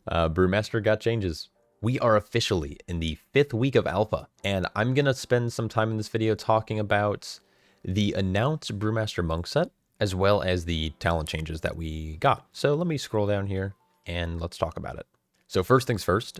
Brewmaster got changes. We are officially in the 5th week of alpha, and I'm going to spend some time in this video talking about the announced Brewmaster monk set, as well as the talent changes that we got. So let me scroll down here and let's talk about it. So first things first,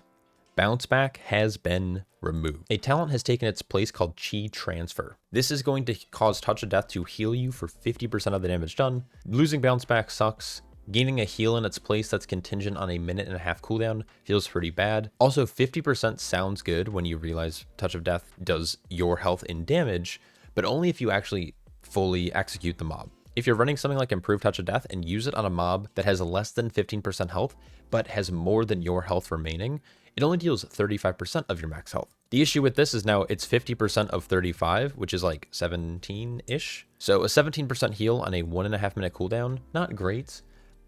bounce back has been removed. A talent has taken its place called Chi Transfer. This is going to cause Touch of Death to heal you for 50% of the damage done. Losing bounce back sucks. Gaining a heal in its place that's contingent on a 1.5-minute cooldown feels pretty bad. Also, 50% sounds good when you realize Touch of Death does your health in damage, but only if you actually fully execute the mob. If you're running something like Improved Touch of Death and use it on a mob that has less than 15% health, but has more than your health remaining, it only deals 35% of your max health. The issue with this is now it's 50% of 35, which is like 17-ish. So a 17% heal on a 1.5-minute cooldown, not great.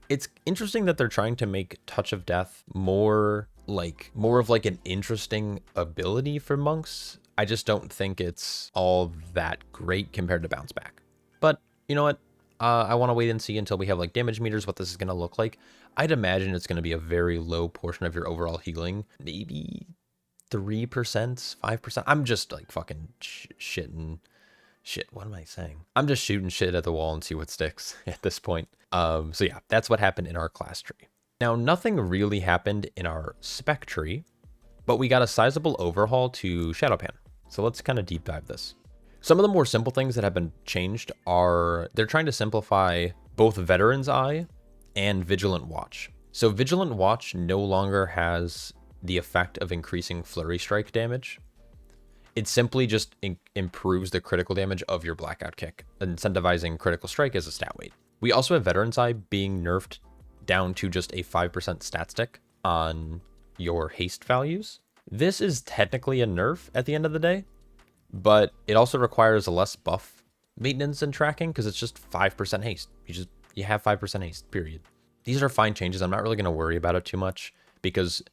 It's interesting that they're trying to make Touch of Death more of like an interesting ability for monks. I just don't think it's all that great compared to bounce back. But you know what? I want to wait and see until we have like damage meters, what this is going to look like. I'd imagine it's going to be a very low portion of your overall healing, maybe 3%, 5%. I'm just like fucking shitting. Shit, what am I saying? I'm just shooting shit at the wall and see what sticks at this point. So yeah, that's what happened in our class tree. Now, nothing really happened in our spec tree, but we got a sizable overhaul to Shado-Pan. So let's kind of deep dive this. Some of the more simple things that have been changed are they're trying to simplify both Veteran's Eye and Vigilant Watch. So Vigilant Watch no longer has the effect of increasing Flurry Strike damage. It simply just improves the critical damage of your Blackout Kick, incentivizing Critical Strike as a stat weight. We also have Veteran's Eye being nerfed down to just a 5% stat stick on your haste values. This is technically a nerf at the end of the day, but it also requires a less buff maintenance and tracking because it's just 5% haste. You have 5% haste, period. These are fine changes. I'm not really going to worry about it too much because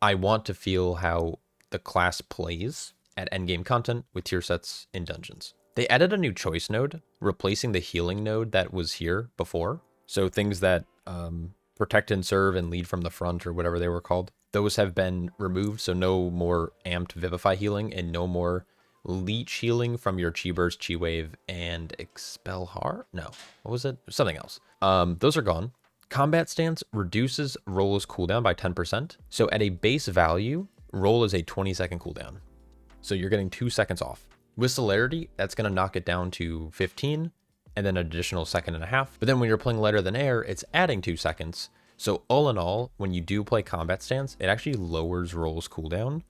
I want to feel how the class plays at endgame content with tier sets in dungeons. They added a new choice node, replacing the healing node that was here before. So things that protect and serve and lead from the front or whatever they were called, those have been removed. So no more amped Vivify healing and no more leech healing from your Chi Burst, Chi Wave, and Expel Har? No, what was it? Something else. Those are gone. Combat Stance reduces Roll's cooldown by 10%. So at a base value, Roll is a 20-second cooldown. So you're getting 2 seconds off. With Celerity, that's going to knock it down to 15 and then an additional 1.5 seconds. But then when you're playing Lighter Than Air, it's adding 2 seconds. So all in all, when you do play Combat Stance, it actually lowers Roll's cooldown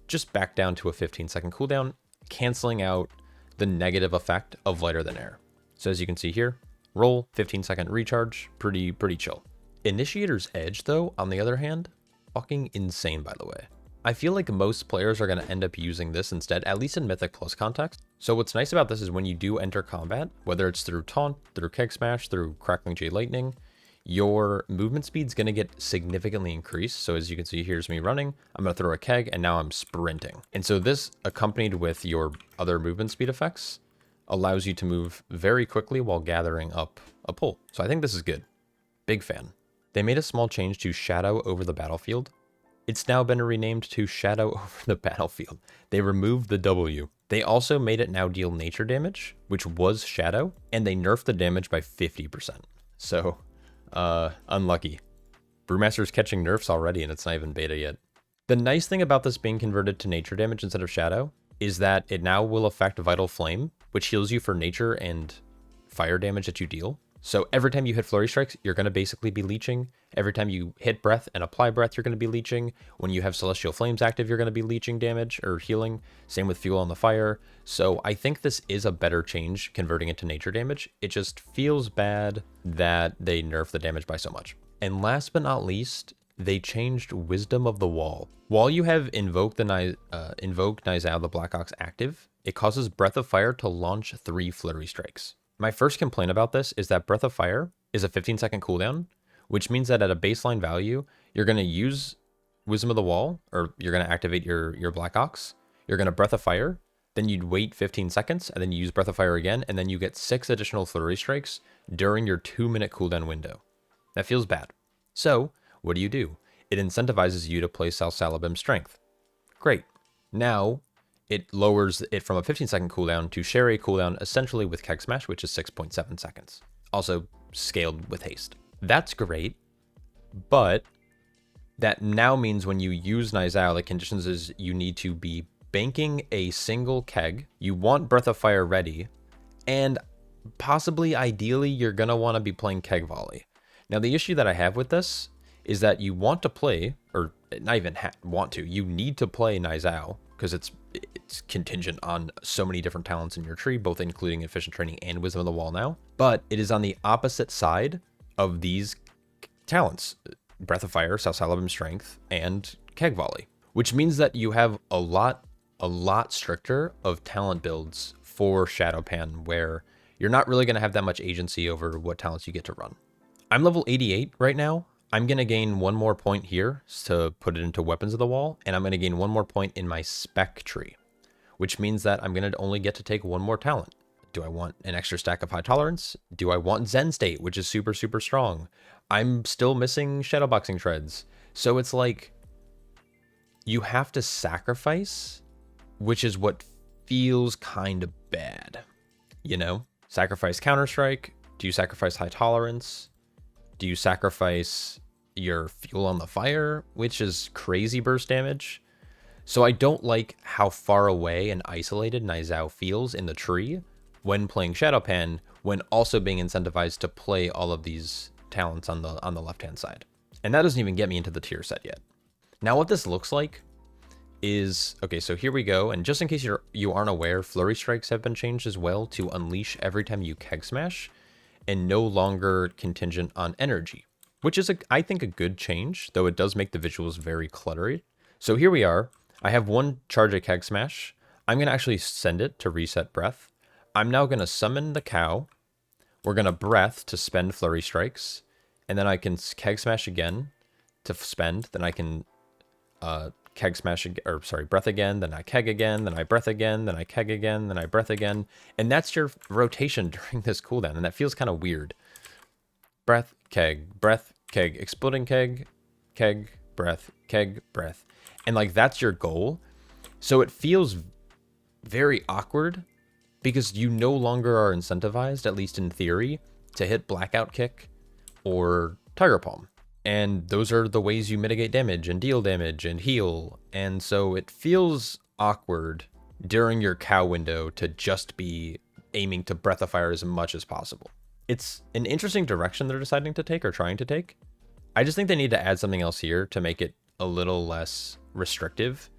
just back down to a 15-second cooldown, canceling out the negative effect of Lighter Than Air. So as you can see here, Roll, 15-second recharge, pretty chill. Initiator's Edge, though, on the other hand, fucking insane, by the way. I feel like most players are going to end up using this instead, at least in Mythic Plus context. So what's nice about this is when you do enter combat, whether it's through Taunt, through Kick Smash, through Crackling Jade Lightning, your movement speed's going to get significantly increased. So as you can see, here's me running. I'm going to throw a keg and now I'm sprinting. And so this, accompanied with your other movement speed effects, allows you to move very quickly while gathering up a pull. So I think this is good. Big fan. They made a small change to Shadow over the battlefield. It's now been renamed to Shadow over the battlefield. They removed the W. They also made it now deal nature damage, which was Shadow, and they nerfed the damage by 50%. So, unlucky. Brewmaster's catching nerfs already, and it's not even beta yet. The nice thing about this being converted to nature damage instead of Shadow is that it now will affect Vital Flame, which heals you for nature and fire damage that you deal. So every time you hit Flurry Strikes, you're going to basically be leeching. Every time you hit Breath and apply Breath, you're going to be leeching. When you have Celestial Flames active, you're going to be leeching damage or healing. Same with Fuel on the Fire. So I think this is a better change, converting it to nature damage. It just feels bad that they nerf the damage by so much. And last but not least, they changed Wisdom of the Wall. While you have Invoke Nizal the Black Ox active, it causes Breath of Fire to launch 3 Flurry Strikes. My first complaint about this is that Breath of Fire is a 15-second cooldown, which means that at a baseline value, you're going to use Wisdom of the Wall, or you're going to activate your Black Ox. You're going to Breath of Fire, then you'd wait 15 seconds, and then you use Breath of Fire again, and then you get 6 additional Flurry Strikes during your 2-minute cooldown window. That feels bad. So, what do? it incentivizes you to play Salsalabim Strength. Great. Now, it lowers it from a 15-second cooldown to share a cooldown essentially with Keg Smash, which is 6.7 seconds. Also scaled with haste. That's great, but that now means when you use Nizao, the conditions is you need to be banking a single keg, you want Breath of Fire ready, and possibly, ideally, you're going to want to be playing Keg Volley. Now, the issue that I have with this is that you want to play, or not even want to, you need to play Nizao, because it's contingent on so many different talents in your tree, both including Efficient Training and Wisdom of the Wall now. But it is on the opposite side of these talents, Breath of Fire, Salsalabim Strength, and Keg Volley, which means that you have a lot stricter of talent builds for Shado-Pan, where you're not really going to have that much agency over what talents you get to run. I'm level 88 right now. I'm going to gain one more point here to put it into Weapons of the Wall, and I'm going to gain one more point in my spec tree, which means that I'm going to only get to take one more talent. Do I want an extra stack of High Tolerance? Do I want Zen State, which is super, super strong? I'm still missing Shadowboxing Treads. So it's like, you have to sacrifice, which is what feels kind of bad, you know? Sacrifice Counter-Strike? Do you sacrifice High Tolerance? Do you sacrifice your Fuel on the Fire, which is crazy burst damage? So I don't like how far away and isolated Nizao feels in the tree when playing Shado-Pan, when also being incentivized to play all of these talents on the left-hand side. And that doesn't even get me into the tier set yet. Now what this looks like is, okay, so here we go, and just in case you aren't aware, Flurry Strikes have been changed as well to unleash every time you Keg Smash, and no longer contingent on energy, which is, I think, a good change, though it does make the visuals very cluttery. So here we are. I have one charge of Keg Smash. I'm going to actually send it to reset Breath. I'm now going to summon the cow. We're going to Breath to spend Flurry Strikes, and then I can Keg Smash again to spend. Then I can Keg Smash, or sorry, Breath again, then I Keg again, then I Breath again, then I Keg again, then I Breath again. And that's your rotation during this cooldown, and that feels kind of weird. Breath, Keg, Exploding Keg, Keg, Breath, Keg, Breath. And like, that's your goal. So it feels very awkward because you no longer are incentivized, at least in theory, to hit Blackout Kick or Tiger Palm. And those are the ways you mitigate damage and deal damage and heal. And so it feels awkward during your cow window to just be aiming to Breath of Fire as much as possible. It's an interesting direction they're deciding to take or trying to take. I just think they need to add something else here to make it a little less restrictive.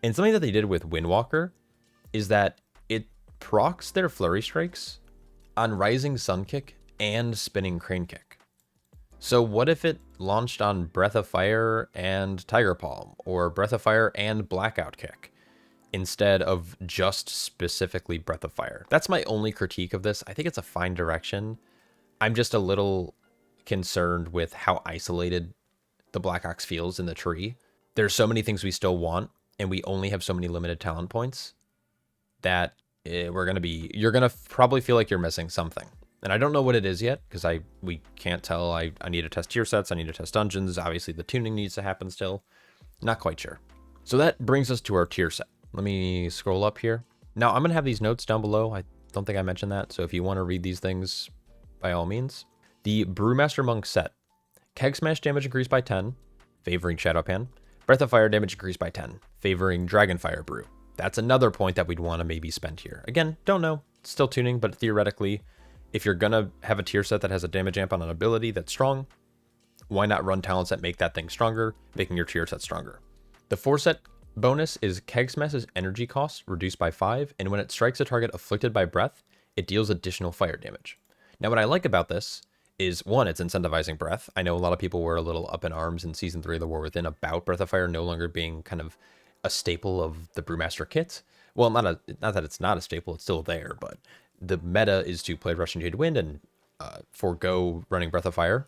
And something that they did with Windwalker is that it procs their Flurry Strikes on Rising Sun Kick and Spinning Crane Kick. So what if it launched on Breath of Fire and Tiger Palm, or Breath of Fire and Blackout Kick, instead of just specifically Breath of Fire? That's my only critique of this. I think it's a fine direction. I'm just a little concerned with how isolated the Black Ox feels in the tree. There's so many things we still want, and we only have so many limited talent points that you're gonna probably feel like you're missing something. And I don't know what it is yet, because we can't tell. I need to test tier sets, I need to test dungeons. Obviously, the tuning needs to happen still. Not quite sure. So that brings us to our tier set. Let me scroll up here. Now, I'm going to have these notes down below. I don't think I mentioned that, so if you want to read these things, by all means. The Brewmaster Monk set. Keg Smash damage increased by 10, favoring Shado-Pan. Breath of Fire damage increased by 10, favoring Dragonfire Brew. That's another point that we'd want to maybe spend here. Again, don't know. It's still tuning, but theoretically, if you're going to have a tier set that has a damage amp on an ability that's strong, why not run talents that make that thing stronger, making your tier set stronger? The 4 set bonus is Keg Smash's energy cost reduced by 5, and when it strikes a target afflicted by breath, it deals additional fire damage. Now, what I like about this is, one, it's incentivizing breath. I know a lot of people were a little up in arms in Season 3 of The War Within about Breath of Fire no longer being kind of a staple of the Brewmaster kit. Well, not that it's not a staple, it's still there, but the meta is to play Rushing Jade Wind and forego running Breath of Fire.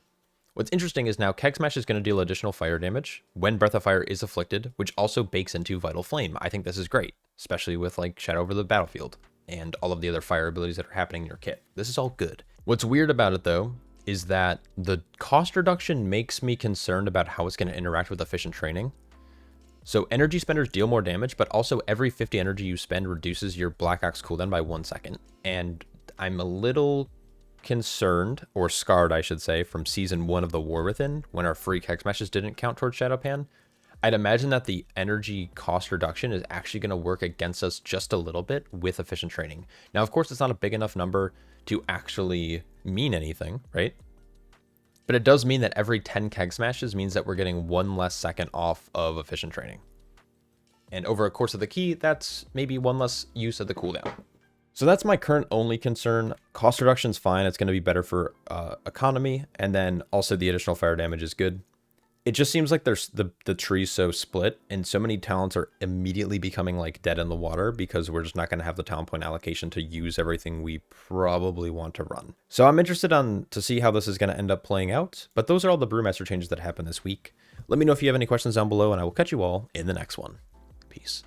What's interesting is now Keg Smash is going to deal additional fire damage when Breath of Fire is afflicted, which also bakes into Vital Flame. I think this is great, especially with like Shadow over the Battlefield and all of the other fire abilities that are happening in your kit. This is all good. What's weird about it though is that the cost reduction makes me concerned about how it's going to interact with efficient training. So energy spenders deal more damage, but also every 50 energy you spend reduces your Black Axe cooldown by 1 second. And I'm a little concerned, or scarred I should say, from season 1 of the War Within, when our free keg smashes didn't count towards Shado-Pan. I'd imagine that the energy cost reduction is actually going to work against us just a little bit with efficient training. Now, of course, it's not a big enough number to actually mean anything, right? But it does mean that every 10 keg smashes means that we're getting 1 less second off of efficient training. And over a course of the key, that's maybe 1 less use of the cooldown. So that's my current only concern. Cost reduction's fine. It's going to be better for economy. And then also the additional fire damage is good. It just seems like there's the tree's so split and so many talents are immediately becoming like dead in the water because we're just not going to have the talent point allocation to use everything we probably want to run. So I'm interested to see how this is going to end up playing out. But those are all the Brewmaster changes that happened this week. Let me know if you have any questions down below and I will catch you all in the next one. Peace.